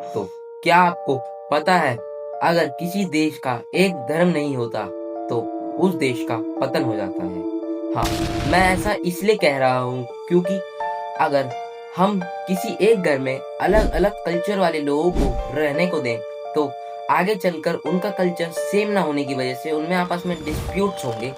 तो क्या आपको पता है, अगर किसी देश का एक धर्म नहीं होता तो उस देश का पतन हो जाता है। हाँ, मैं ऐसा इसलिए कह रहा हूँ क्योंकि अगर हम किसी एक घर में अलग अलग कल्चर वाले लोगों को रहने को दें तो आगे चलकर उनका कल्चर सेम ना होने की वजह से उनमें आपस में डिस्प्यूट्स होंगे,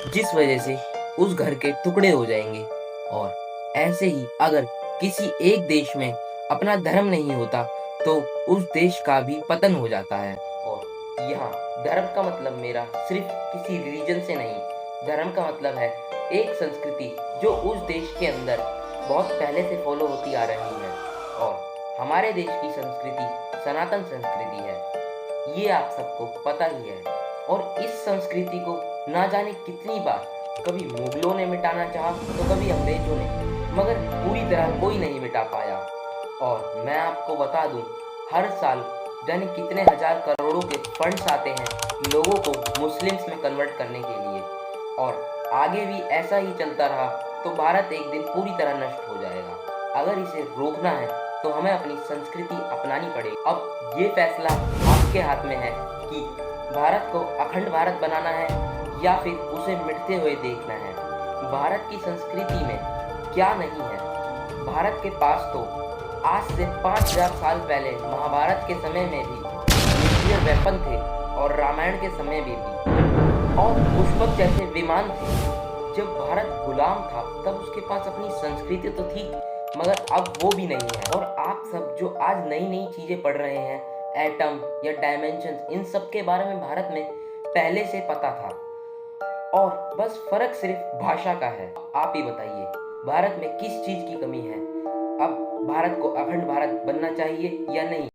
जिस वजह से उस घर के टुकड़े हो जाएंगे। और ऐसे ही अगर किसी एक देश में अपना धर्म नहीं होता तो उस देश का भी पतन हो जाता है। और यहाँ धर्म का मतलब मेरा सिर्फ किसी रिलीजन से नहीं, धर्म का मतलब है एक संस्कृति जो उस देश के अंदर बहुत पहले से फॉलो होती आ रही है। और हमारे देश की संस्कृति सनातन संस्कृति है, ये आप सबको पता ही है। और इस संस्कृति को ना जाने कितनी बार कभी मुगलों ने मिटाना चाहा तो कभी अंग्रेजों ने, मगर पूरी तरह कोई नहीं मिटा पाया। और मैं आपको बता दूं, हर साल जाने कितने हजार करोड़ों के फंड्स आते हैं लोगों को मुस्लिम्स में कन्वर्ट करने के लिए। और आगे भी ऐसा ही चलता रहा तो भारत एक दिन पूरी तरह नष्ट हो जाएगा। अगर इसे रोकना है तो हमें अपनी संस्कृति अपनानी पड़ेगी। अब ये फैसला आपके हाथ में है कि भारत को अखंड भारत बनाना है या फिर उसे मिटते हुए देखना है। भारत की संस्कृति में क्या नहीं है। भारत के पास तो आज से 5000 साल पहले महाभारत के समय में भी न्यूक्लियर वेपन थे और रामायण के समय में भी, और पुष्पक जैसे विमान थे। जब भारत गुलाम था तब उसके पास अपनी संस्कृति तो थी, मगर अब वो भी नहीं है। और आप सब जो आज नई नई चीजें पढ़ रहे हैं, एटम या डायमेंशंस, इन सब के बारे में भारत में पहले से पता था, और बस फर्क सिर्फ भाषा का है। आप ही बताइए, भारत में किस चीज की कमी है? अब भारत को अखंड भारत बनना चाहिए या नहीं?